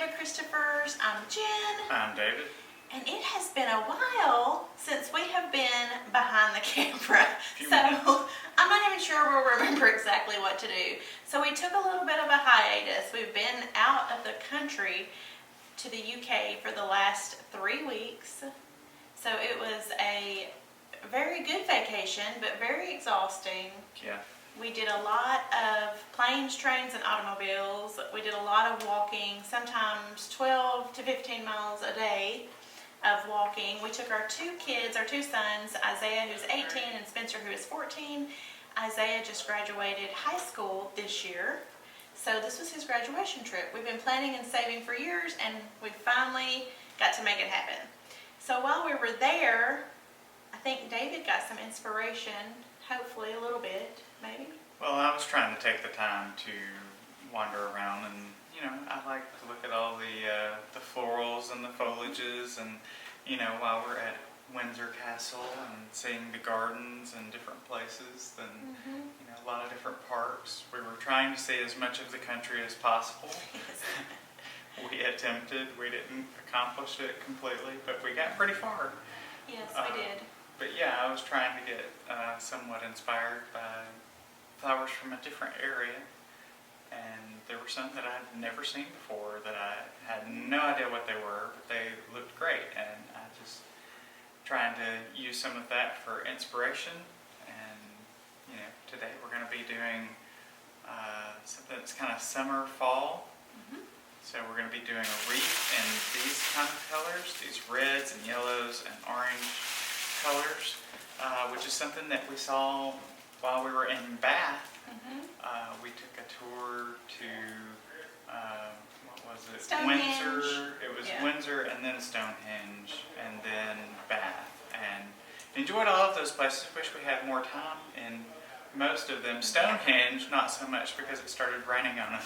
Radio Christophers. I'm Jen. I'm David. And it has been a while since we have been behind the camera. I'm not even sure we'll remember exactly what to do. So we took a little bit of a hiatus. We've been out of the country to the UK for the last 3 weeks. So it was a very good vacation, but very exhausting. Yeah. We did a lot of planes, trains, and automobiles. We did a lot of walking, sometimes 12 to 15 miles a day of walking. We took our 2 kids, our 2 sons, Isaiah, who's 18, and Spencer, who is 14. Isaiah just graduated high school this year, so this was his graduation trip. We've been planning and saving for years, and we finally got to make it happen. So while we were there, I think David got some inspiration, hopefully a little bit, maybe. Well, I was trying to take the time to wander around, and I like to look at all the florals and the foliages, and while we're at Windsor Castle and seeing the gardens and different places, then a lot of different parks. We were trying to see as much of the country as possible. We attempted. We didn't accomplish it completely, but we got pretty far. Yes, we did. But yeah, I was trying to get somewhat inspired by flowers from a different area, and there were some that I had never seen before that I had no idea what they were, but they looked great, and I just trying to use some of that for inspiration. And today we're going to be doing something that's kind of summer fall. So we're going to be doing a wreath in these kind of colors, these reds and yellows and orange colors, which is something that we saw while we were in Bath. We took a tour to, what was it? Stonehenge. Windsor. It was Windsor, and then Stonehenge, and then Bath. And enjoyed all of those places. Wish we had more time in most of them. Stonehenge, not so much, because it started raining on us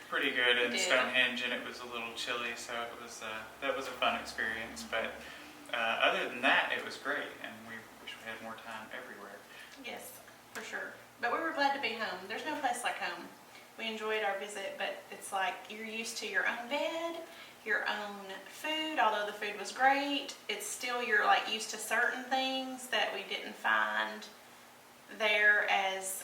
pretty good in Stonehenge, and it was a little chilly, so it was that was a fun experience. But other than that, it was great, and we wish we had more time everywhere. Yes, for sure. But we were glad to be home. There's no place like home. We enjoyed our visit, but it's like you're used to your own bed, your own food. Although the food was great, it's still you're like used to certain things that we didn't find there as,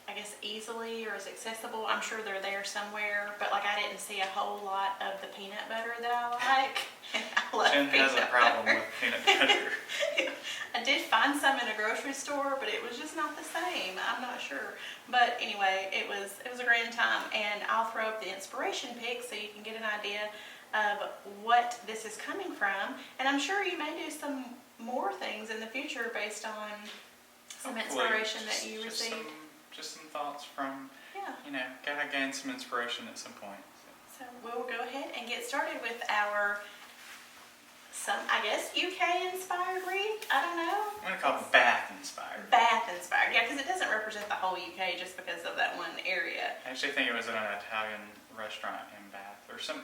I guess, easily or as accessible. I'm sure they're there somewhere, but like I didn't see a whole lot of the peanut butter that I like. I love Jen has a problem with peanut butter. I did find some in a grocery store, but it was just not the same. I'm not sure. But anyway, it was a grand time, and I'll throw up the inspiration pic so you can get an idea of what this is coming from. And I'm sure you may do some more things in the future based on some inspiration that you received. Just some thoughts from, gotta gain some inspiration at some point. So we'll go ahead and get started with our, I guess, UK-inspired wreath. I don't know. I'm going to call it Bath-inspired. Bath-inspired, yeah, because it doesn't represent the whole UK just because of that one area. I actually think it was an Italian restaurant in Bath, or some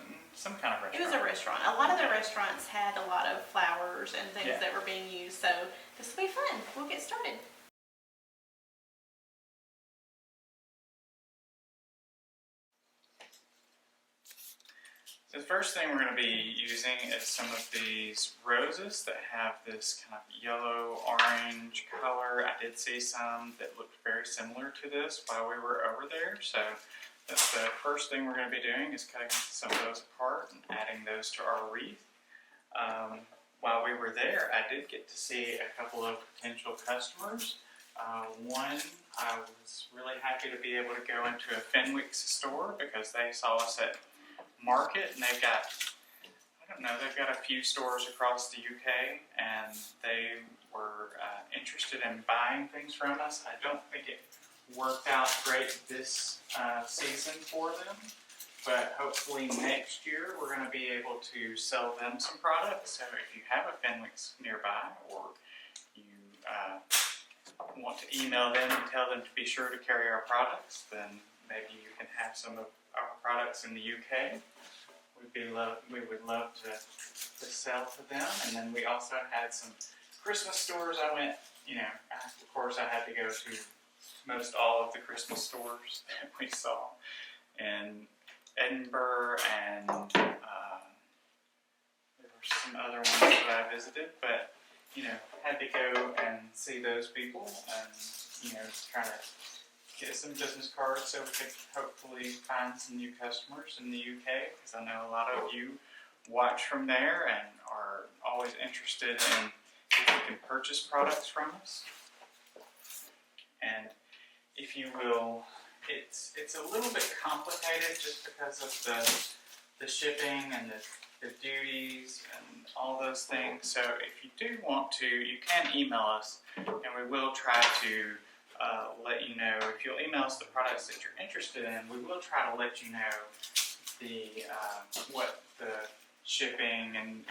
kind of restaurant. It was a restaurant. A lot of the restaurants had a lot of flowers and things that were being used, so this will be fun. We'll get started. The first thing we're going to be using is some of these roses that have this kind of yellow-orange color. I did see some that looked very similar to this while we were over there. So that's the first thing we're going to be doing, is cutting some of those apart and adding those to our wreath. While we were there, I did get to see a couple of potential customers. One, I was really happy to be able to go into a Fenwick's store because they saw us at Market, and they've got, they've got a few stores across the UK, and they were interested in buying things from us. I don't think it worked out great this season for them, but hopefully next year we're going to be able to sell them some products. So if you have a Fenwick's nearby, or you want to email them and tell them to be sure to carry our products, then maybe you can have some of our products in the UK. We would love to sell to them. And then we also had some Christmas stores I went, of course I had to go to most all of the Christmas stores that we saw. And Edinburgh, and there were some other ones that I visited, but had to go and see those people and try to get some business cards so we could hopefully find some new customers in the UK, because I know a lot of you watch from there and are always interested in if you can purchase products from us. And if you will, it's a little bit complicated just because of the shipping and the duties and all those things. So if you do want to, you can email us, and we will try to let you know. If you'll email us the products that you're interested in, we will try to let you know the what the shipping and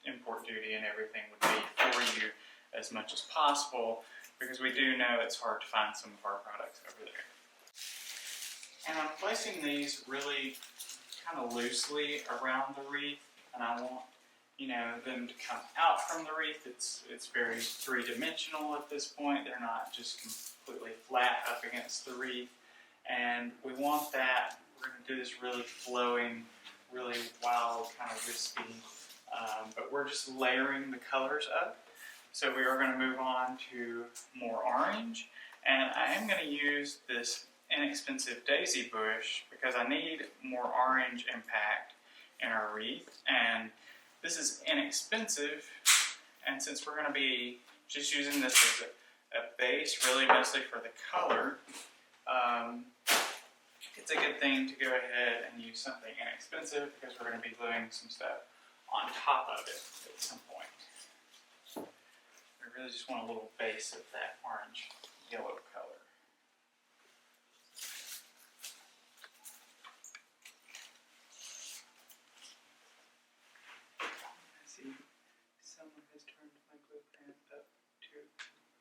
import duty and everything would be for you as much as possible, because we do know it's hard to find some of our products over there. And I'm placing these really kind of loosely around the wreath, and I want them to come out from the wreath. It's very three-dimensional at this point. They're not just completely flat up against the wreath, and we want that. We're going to do this really flowing, really wild, kind of wispy, but we're just layering the colors up. So we are going to move on to more orange, and I am going to use this inexpensive daisy bush because I need more orange impact in our wreath, and this is inexpensive, and since we're going to be just using this as a base, really mostly for the color, it's a good thing to go ahead and use something inexpensive because we're going to be gluing some stuff on top of it at some point. I really just want a little base of that orange yellow color. Someone has turned my glue pan up to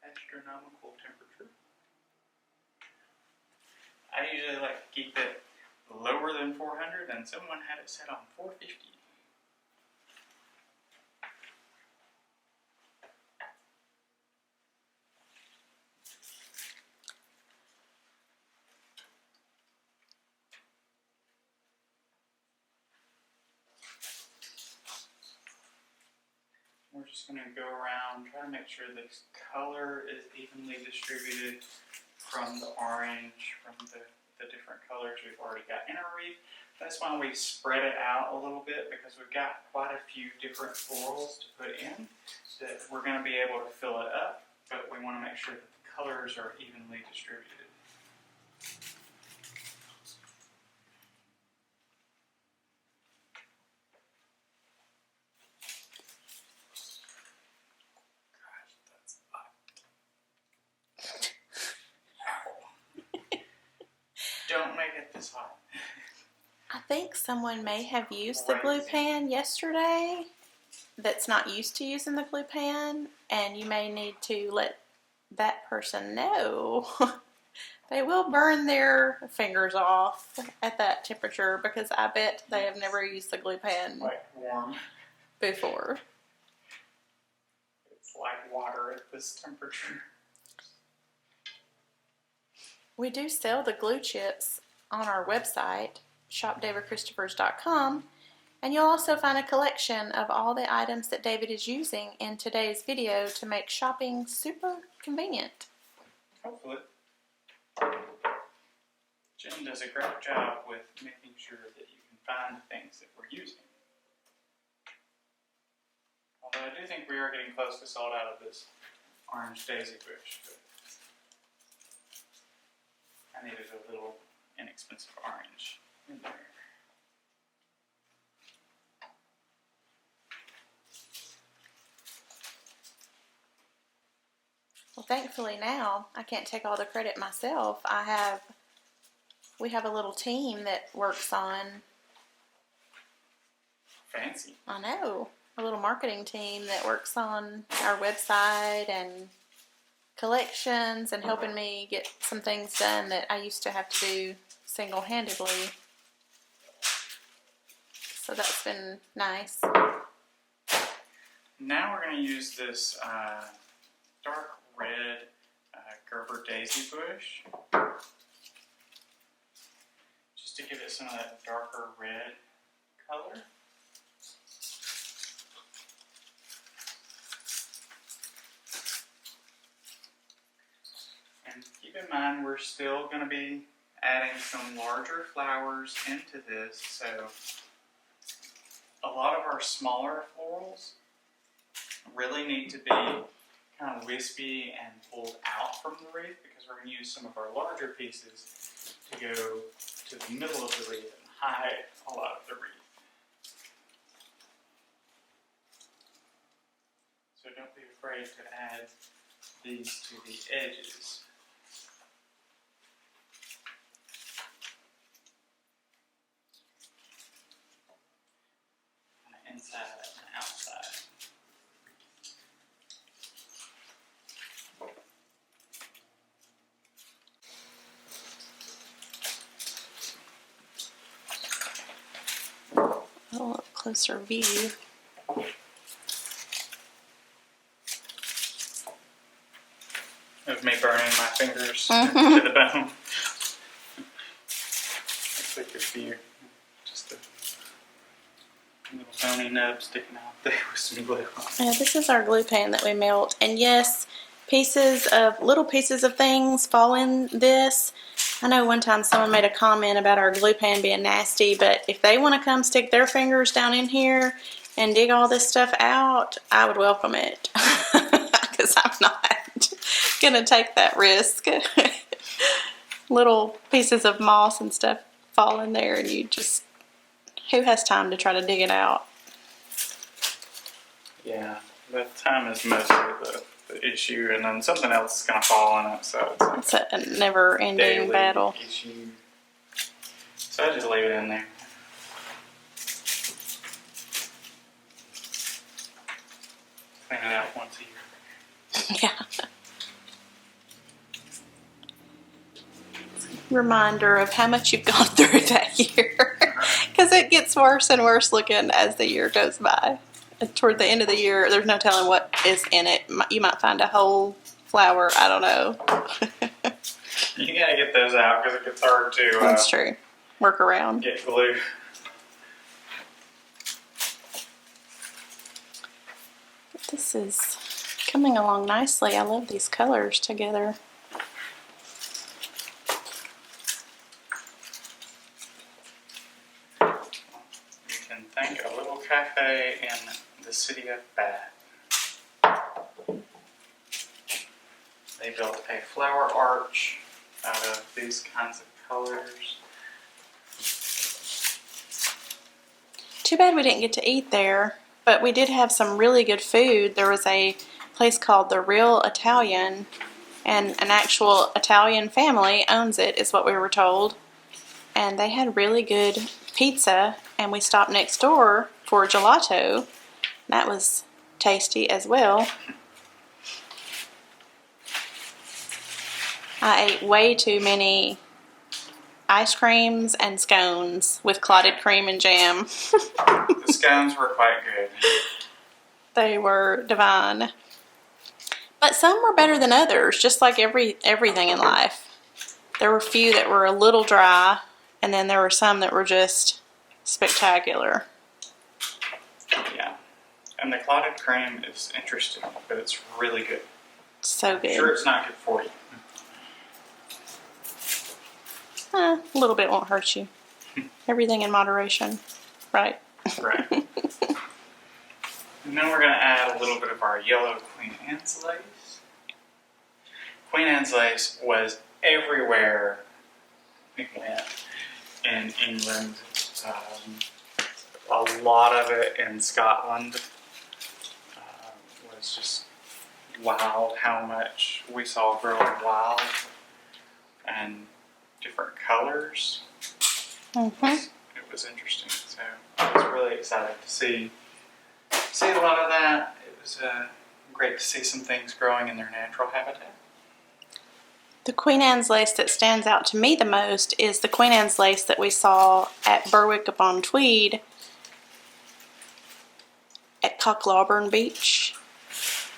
astronomical temperature. I usually like to keep it lower than 400, and someone had it set on 450. We're just going to go around, try to make sure the color is evenly distributed from the orange, from the different colors we've already got in our wreath. That's why we spread it out a little bit, because we've got quite a few different florals to put in that we're going to be able to fill it up, but we want to make sure that the colors are evenly distributed. Don't make it this hot. I think someone may have used the glue pan yesterday that's not used to using the glue pan, and you may need to let that person know. They will burn their fingers off at that temperature, because I bet they have never used the glue pan Like warm. before. It's like water at this temperature. We do sell the glue chips on our website, shopdavidchristopher's.com, and you'll also find a collection of all the items that David is using in today's video to make shopping super convenient. Hopefully. Jen does a great job with making sure that you can find the things that we're using. Although I do think we are getting close to sold out of this orange daisy bush. But I needed a little inexpensive orange in there. Well, thankfully now I can't take all the credit myself. We have a little team that works on. Fancy. I know, a little marketing team that works on our website and collections and helping me get some things done that I used to have to do single-handedly. So that's been nice. Now we're going to use this dark red Gerber daisy bush. Just to give it some of that darker red color. And keep in mind, we're still going to be adding some larger flowers into this, so a lot of our smaller florals really need to be kind of wispy and pulled out from the wreath, because we're going to use some of our larger pieces to go to the middle of the wreath and hide a lot of the wreath. So don't be afraid to add these to the edges. Inside and outside. A little closer view. Of me burning my fingers to the bone. That's a good view. Just a little bony nub sticking out there with some glue on. Yeah, this is our glue pan that we melt. And yes, little pieces of things fall in this. I know one time someone made a comment about our glue pan being nasty, but if they want to come stick their fingers down in here and dig all this stuff out, I would welcome it. Because I'm not going to take that risk. Little pieces of moss and stuff fall in there, and who has time to try to dig it out? Yeah, the time is mostly the issue, and then something else is going to fall in it, so It's a never-ending daily battle. issue. So I just leave it in there. Clean it out once a year. Yeah. Reminder of how much you've gone through that year. Because it gets worse and worse looking as the year goes by. And toward the end of the year, there's no telling what is in it. You might find a whole flower. I don't know. You gotta get those out because it gets hard to That's true. Work around. get glue. This is coming along nicely. I love these colors together. You can thank a little cafe in the city of Bath. They built a flower arch out of these kinds of colors. Too bad we didn't get to eat there, but we did have some really good food. There was a place called The Real Italian, and an actual Italian family owns it, is what we were told. And they had really good pizza, and we stopped next door for gelato. That was tasty as well. I ate way too many ice creams and scones with clotted cream and jam. The scones were quite good. They were divine. But some were better than others, just like everything in life. There were a few that were a little dry, and then there were some that were just spectacular. Yeah. And the clotted cream is interesting, but it's really good. So good. I'm sure it's not good for you. A little bit won't hurt you. Everything in moderation, right? Right. And then we're going to add a little bit of our yellow Queen Anne's lace. Queen Anne's lace was everywhere it went in England. A lot of it in Scotland. Was just wild how much we saw growing wild and different colors. Mm-hmm. It was interesting. So I was really excited to see a lot of that. It was great to see some things growing in their natural habitat. The Queen Anne's lace that stands out to me the most is the Queen Anne's lace that we saw at Berwick Upon Tweed at Cockloburn Beach.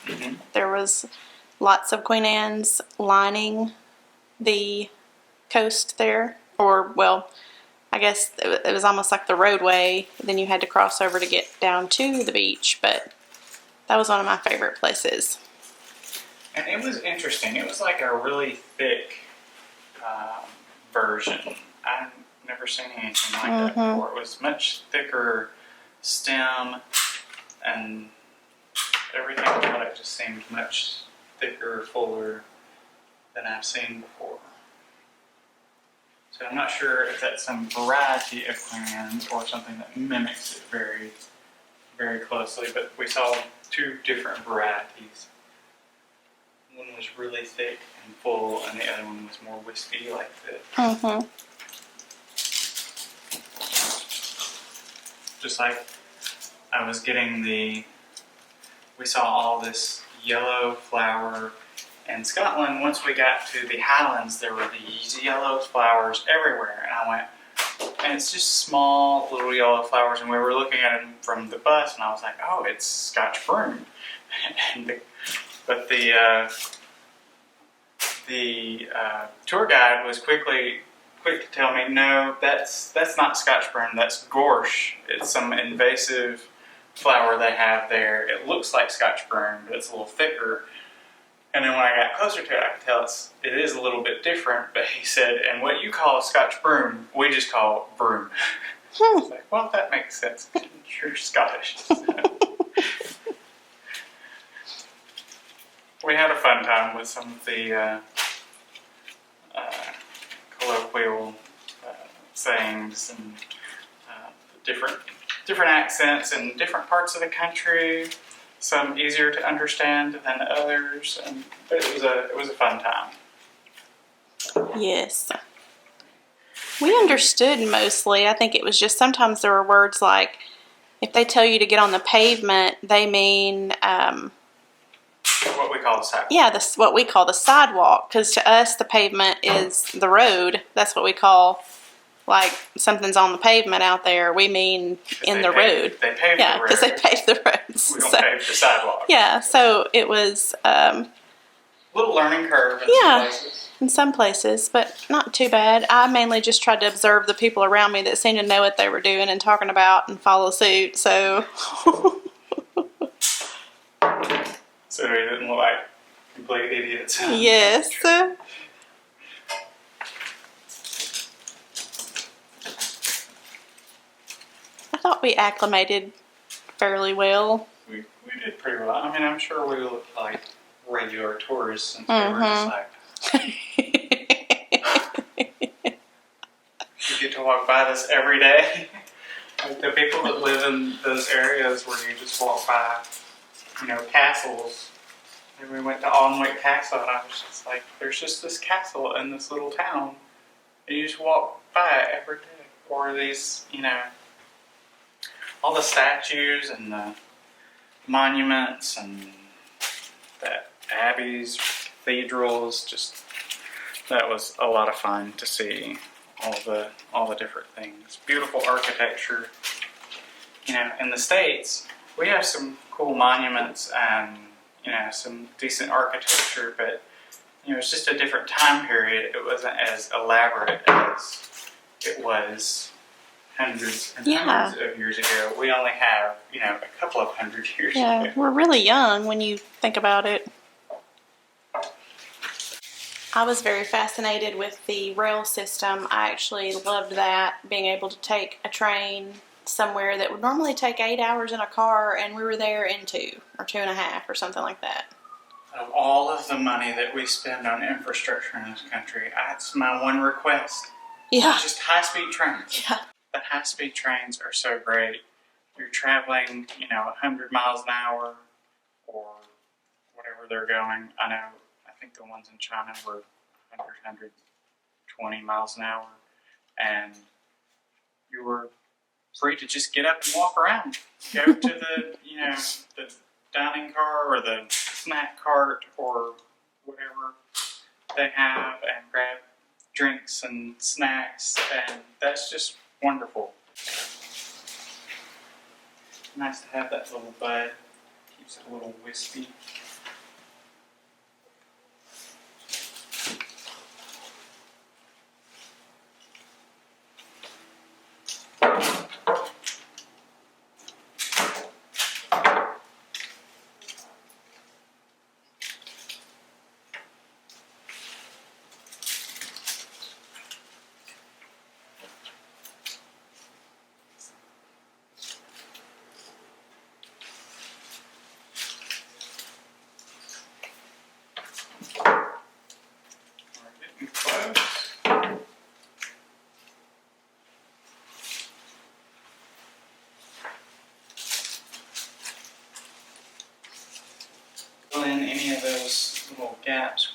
Mm-hmm. There was lots of Queen Anne's lining the coast there, or well, I guess it was almost like the roadway. Then you had to cross over to get down to the beach, but that was one of my favorite places. And it was interesting. It was like a really thick version. I've never seen anything like that before. It was much thicker stem, and everything about it just seemed much thicker, fuller than I've seen before. So I'm not sure if that's some variety of plans or something that mimics it very, very closely, but we saw two different varieties. One was really thick and full, and the other one was more wispy like this. Just like I was getting we saw all this yellow flower in Scotland. Once we got to the Highlands, there were these yellow flowers everywhere, and I went, and it's just small little yellow flowers, and we were looking at them from the bus, and I was like, oh, it's Scotch broom. But the tour guide was quick to tell me, no, that's not Scotch broom, that's gorse. It's some invasive flower they have there. It looks like Scotch broom, but it's a little thicker. And then when I got closer to it, I could tell it is a little bit different. But he said, and what you call Scotch broom, we just call broom. I was like, well, that makes sense. You're Scottish. We had a fun time with some of the colloquial sayings and different accents in different parts of the country. Some easier to understand than others, and it was a fun time. Yes. We understood mostly. I think it was just sometimes there were words like, if they tell you to get on the pavement, they mean what we call the sidewalk. Yeah, what we call the sidewalk, because to us the pavement is the road. That's what we call, like, something's on the pavement out there. We mean in the road. They paved the road. Yeah, because they paved the roads. We don't pave the sidewalk. Yeah, so it was a little learning curve in some places. In some places, but not too bad. I mainly just tried to observe the people around me that seemed to know what they were doing and talking about and follow suit. So so we didn't look like complete idiots. Yes. I thought we acclimated fairly well. We did pretty well. I mean, I'm sure we looked like regular tourists since we were just like, you get to walk by this every day. Like the people that live in those areas where you just walk by, castles. And we went to Alnwick Castle, and I was just like, there's just this castle in this little town, and you just walk by it every day. Or these, all the statues and the monuments and the abbeys, cathedrals, that was a lot of fun to see all the different things. Beautiful architecture. In the States, we have some cool monuments and some decent architecture, but it's just a different time period. It wasn't as elaborate as it was hundreds and hundreds of years ago. We only have a couple of hundred years ago. We're really young when you think about it. I was very fascinated with the rail system. I actually loved that, being able to take a train somewhere that would normally take 8 hours in a car, and we were there in 2 or 2.5 or something like that. Of all of the money that we spend on infrastructure in this country, that's my one request. Yeah. Just high-speed trains. Yeah. The high-speed trains are so great. You're traveling, 100 miles an hour or whatever they're going. I think the ones in China were 120 miles an hour, and you were free to just get up and walk around. Go to the dining car or the snack cart or whatever they have and grab drinks and snacks, and that's just wonderful. Nice to have that little bud. Keeps it a little wispy.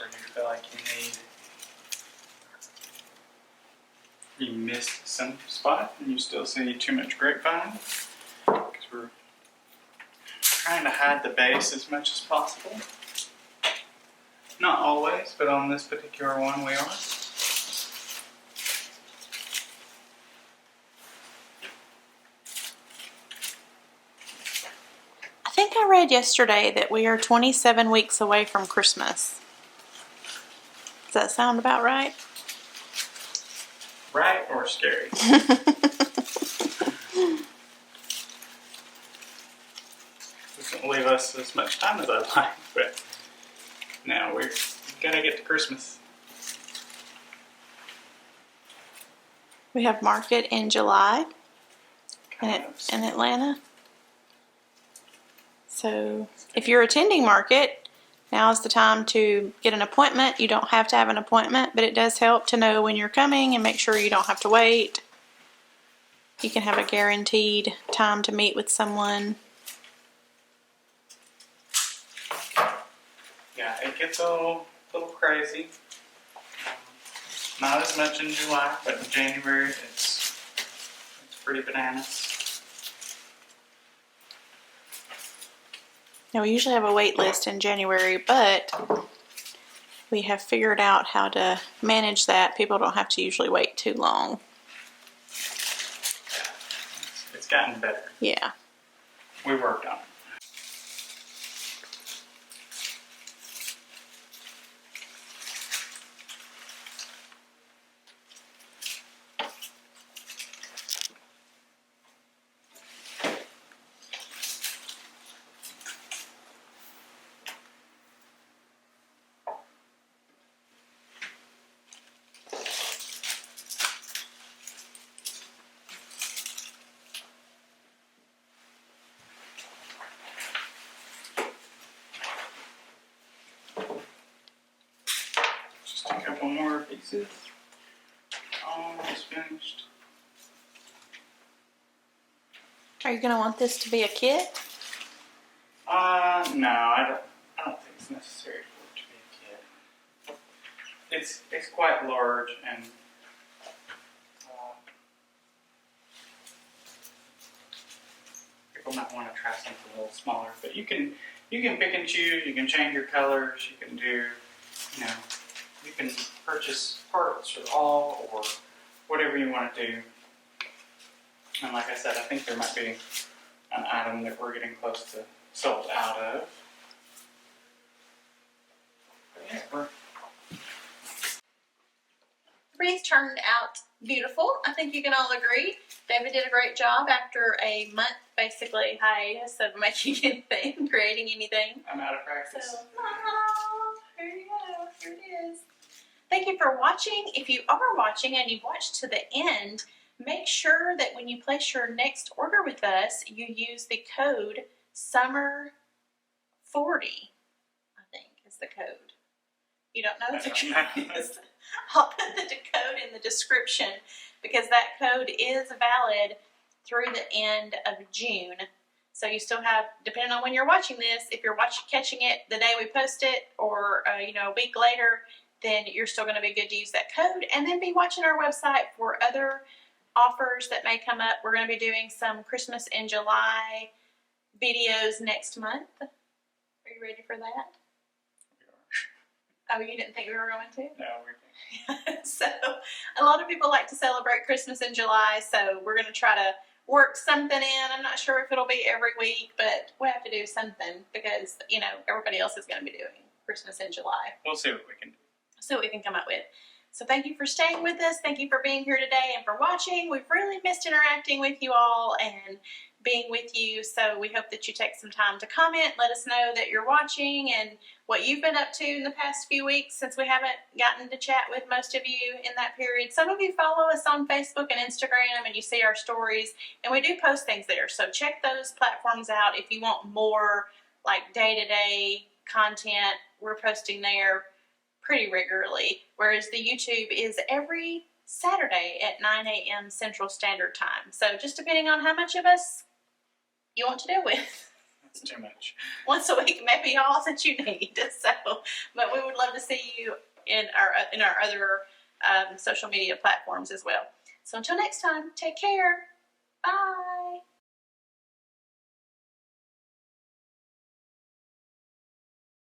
where you feel like you missed some spot and you still see too much grapevine, because we're trying to hide the base as much as possible. Not always, but on this particular one we are. I think I read yesterday that we are 27 weeks away from Christmas. Does that sound about right? Right or scary? Doesn't leave us as much time as I'd like, but now we're gonna get to Christmas. We have market in July Coming up in soon. Atlanta. So if you're attending market, now is the time to get an appointment. You don't have to have an appointment, but it does help to know when you're coming and make sure you don't have to wait. You can have a guaranteed time to meet with someone. Yeah, it gets a little crazy. Not as much in July, but in January it's pretty bananas. Now, we usually have a wait list in January, but we have figured out how to manage that. People don't have to usually wait too long. It's gotten better. Yeah. We worked on it. Just a couple more pieces. Almost finished. Are you going to want this to be a kit? No, I don't think it's necessary for it to be a kit. It's quite large, and people might want to try something a little smaller. But you can pick and choose. You can change your colors. You can do, you can purchase parts or all or whatever you want to do. And like I said, I think there might be an item that we're getting close to sold out of. But yeah, we're Wreath turned out beautiful. I think you can all agree. David did a great job after a month, basically, hiatus of making anything, creating anything. I'm out of practice. So, here you go. Here it is. Thank you for watching. If you are watching and you've watched to the end, make sure that when you place your next order with us, you use the code SUMMER40, I think is the code. You don't know what the code is? I'll put the code in the description because that code is valid through the end of June. So you still have, depending on when you're watching this, if you're catching it the day we post it or a week later, then you're still going to be good to use that code. And then be watching our website for other offers that may come up. We're going to be doing some Christmas in July videos next month. Are you ready for that? Oh, you didn't think we were going to? No, we're So a lot of people like to celebrate Christmas in July, so we're going to try to work something in. I'm not sure if it'll be every week, but we have to do something because, everybody else is going to be doing Christmas in July. We'll see what we can do. So we can come up with. So thank you for staying with us. Thank you for being here today and for watching. We've really missed interacting with you all and being with you. So we hope that you take some time to comment. Let us know that you're watching and what you've been up to in the past few weeks since we haven't gotten to chat with most of you in that period. Some of you follow us on Facebook and Instagram and you see our stories and we do post things there. So check those platforms out if you want more like day-to-day content. We're posting there pretty regularly, whereas the YouTube is every Saturday at 9 a.m. Central Standard Time. So just depending on how much of us you want to deal with. It's too much. Once a week may be all that you need. So, but we would love to see you in our other social media platforms as well. So until next time, take care. Bye.